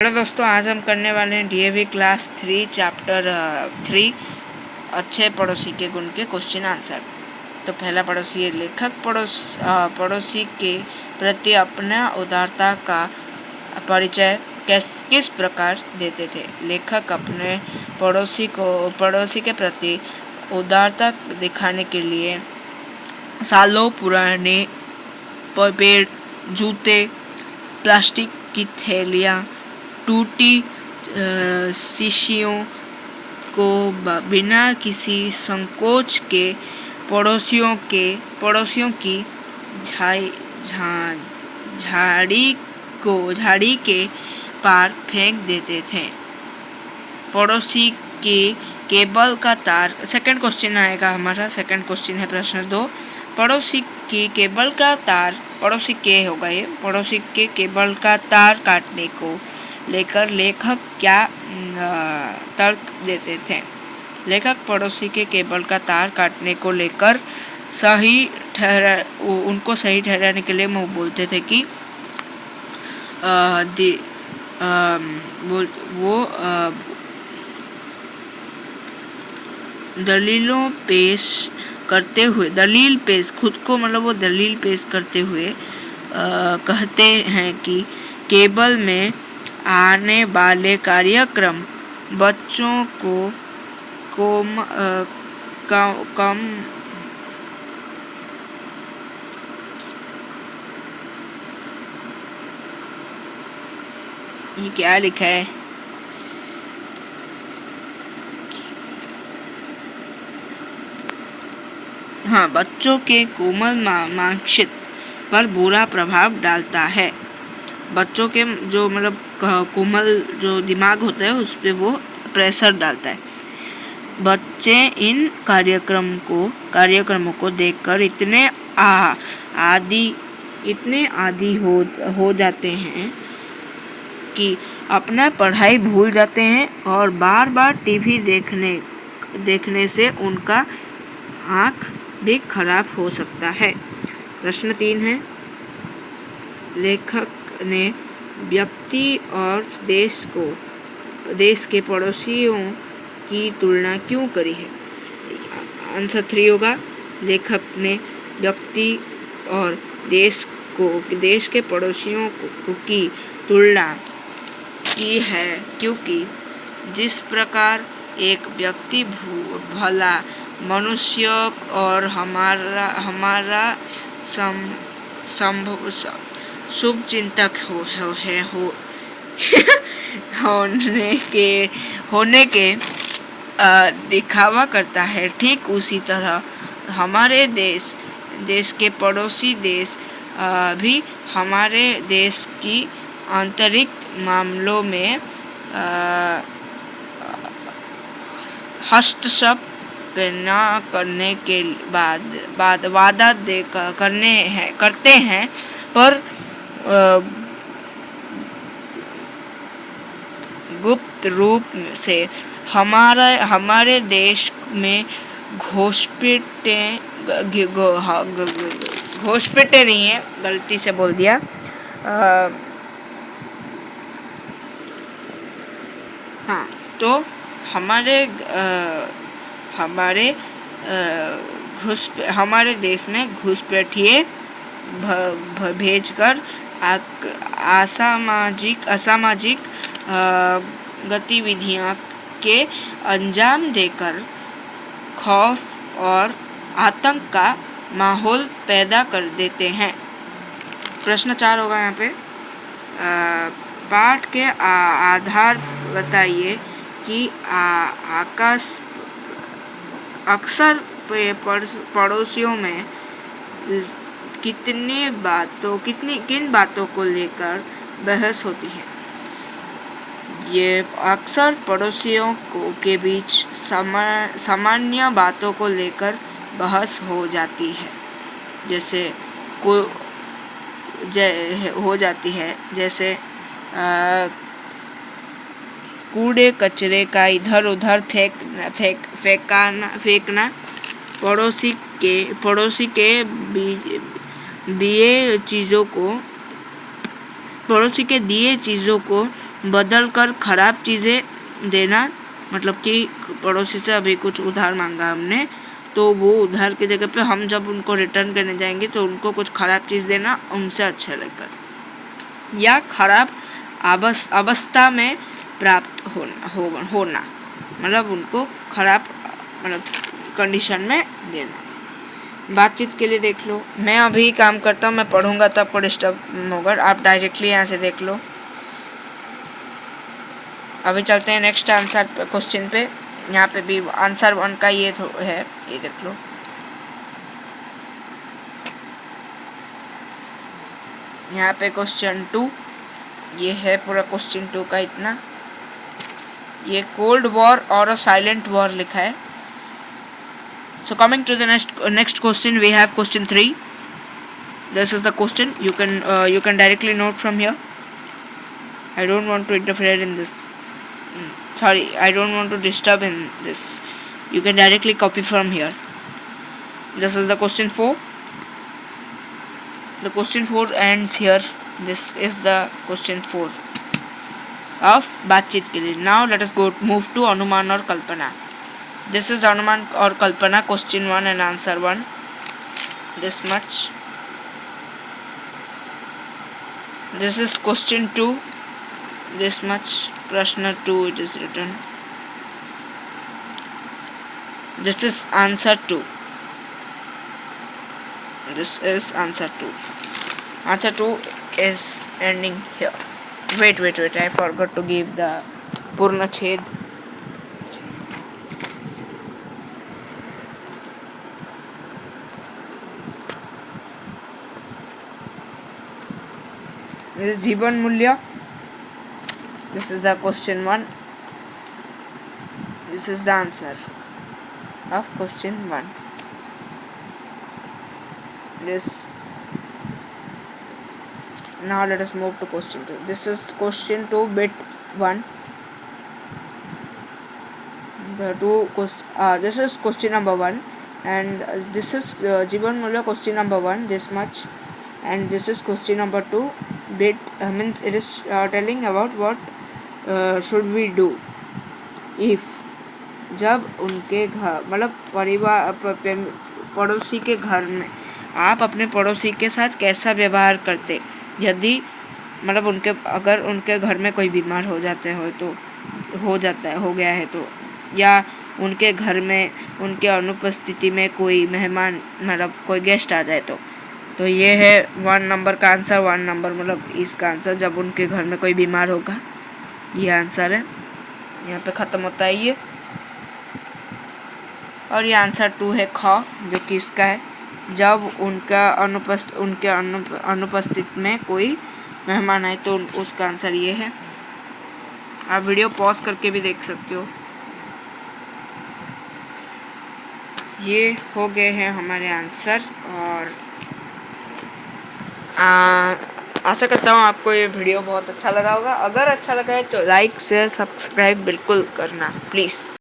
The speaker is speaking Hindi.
हेलो दोस्तों, आज हम करने वाले हैं डीएवी क्लास 3 चैप्टर 3 अच्छे पड़ोसी के गुण के क्वेश्चन आंसर। तो पहला पड़ोसी है लेखक पड़ोसी के प्रति अपना उदारता का परिचय किस प्रकार देते थे। लेखक अपने पड़ोसी के प्रति उदारता दिखाने के लिए सालों पुराने पेड़, जूते, प्लास्टिक की थैलियाँ, टूटी शीशियों को बिना किसी संकोच के पड़ोसियों की झाड़ी के पार फेंक देते थे। पड़ोसी के केबल का तार, सेकंड क्वेश्चन आएगा हमारा। सेकंड क्वेश्चन है प्रश्न 2। पड़ोसी की केबल का तार, पड़ोसी के होगा ये, पड़ोसी के केबल का तार काटने को लेकर लेखक क्या तर्क देते थे। लेखक पड़ोसी के केबल का तार काटने को लेकर उनको सही ठहराने के लिए वो बोलते थे कि दलील पेश खुद को मतलब वो दलील पेश करते हुए कहते हैं कि केबल में आने वाले कार्यक्रम बच्चों को कम ये क्या लिखा है? हाँ, बच्चों के कोमल मानसिक पर बुरा प्रभाव डालता है। बच्चों के जो मतलब कोमल जो दिमाग होता है उस पर वो प्रेशर डालता है। बच्चे इन कार्यक्रमों को देखकर इतने आदी हो जाते हैं कि अपना पढ़ाई भूल जाते हैं और बार बार टीवी देखने से उनका आँख भी खराब हो सकता है। प्रश्न 3 है, लेखक ने व्यक्ति और देश के पड़ोसियों की तुलना क्यों करी है। आंसर 3 होगा, लेखक ने व्यक्ति और देश के पड़ोसियों की तुलना की है क्योंकि जिस प्रकार एक व्यक्ति भला मनुष्य और हमारा शुभ चिंतक होने के दिखावा करता है, ठीक उसी तरह हमारे देश के पड़ोसी देश भी हमारे देश की आंतरिक मामलों में हस्तक्षेप न करने के बाद वादा करते हैं, पर गुप्त रूप से हमारे देश में घुसपैठे नहीं है, गलती से बोल दिया। हाँ, तो हमारे देश में घुसपैठिए भेजकर असामाजिक गतिविधियां के अंजाम देकर खौफ और आतंक का माहौल पैदा कर देते हैं। प्रश्न 4 होगा यहाँ पे। पाठ के आधार बताइए कि अक्सर पड़ोसियों में किन बातों को लेकर बहस होती है। ये अक्सर पड़ोसियों के बीच सामान्य बातों को लेकर बहस हो जाती है, जैसे कूड़े कचरे का इधर उधर फेंकना, पड़ोसी के दिए चीज़ों को बदल कर खराब चीज़ें देना, मतलब कि पड़ोसी से अभी कुछ उधार मांगा हमने, तो वो उधार की जगह पे हम जब उनको रिटर्न करने जाएंगे तो उनको कुछ खराब चीज़ देना उनसे अच्छा लेकर, या खराब अवस्था में प्राप्त होना मतलब उनको खराब मतलब कंडीशन में देना। बातचीत के लिए देख लो, मैं अभी काम करता हूँ, मैं पढ़ूंगा तब आपको डिस्टर्ब होगा, आप डायरेक्टली यहाँ से देख लो। अभी चलते हैं नेक्स्ट आंसर क्वेश्चन पे। यहाँ पे भी आंसर 1 का ये है, ये देख लो। यहाँ पे क्वेश्चन 2, ये है पूरा क्वेश्चन 2 का इतना। ये कोल्ड वॉर और अ साइलेंट वॉर लिखा है। So coming to the next question, we have question 3. This is the question. You can directly note from here. I don't want to interfere in this. Sorry, I don't want to disturb in this. You can directly copy from here. This is the question 4. The question 4 ends here. This is the question 4 of बातचीत के लिए. Now let us move to अनुमान और कल्पना. This is अनुमान और कल्पना question 1 and answer 1. This much. This is question 2. This much. प्रश्न 2 it is written. This is answer 2. This is answer 2. Answer 2 is ending here. Wait. I forgot to give the Purna Chhed. This is Jiban Mulya. This is the question 1. This is the answer of question 1. This. Now let us move to question 2. This is question 2 bit 1. This is question number 1, and this is Jiban Mulya question number 1. This much, and this is question number 2 bit means it is telling about what should we do if, जब उनके घर मतलब परिवार पड़ोसी के घर में आप अपने पड़ोसी के साथ कैसा व्यवहार करते, यदि मतलब अगर उनके घर में कोई बीमार हो गया है तो, या उनके घर में उनके अनुपस्थिति में कोई मेहमान मतलब कोई गेस्ट आ जाए तो ये है 1 नंबर का आंसर। 1 नंबर मतलब इसका आंसर जब उनके घर में कोई बीमार होगा, ये आंसर है। यहाँ पे ख़त्म होता है ये। और ये आंसर 2 है ख, जो कि इसका है जब उनके अनुपस्थित में कोई मेहमान आए तो उसका आंसर ये है। आप वीडियो पॉज करके भी देख सकते हो। ये हो गए हैं हमारे आंसर, और आशा करता हूँ आपको ये वीडियो बहुत अच्छा लगा होगा। अगर अच्छा लगा है तो लाइक शेयर सब्सक्राइब बिल्कुल करना प्लीज़।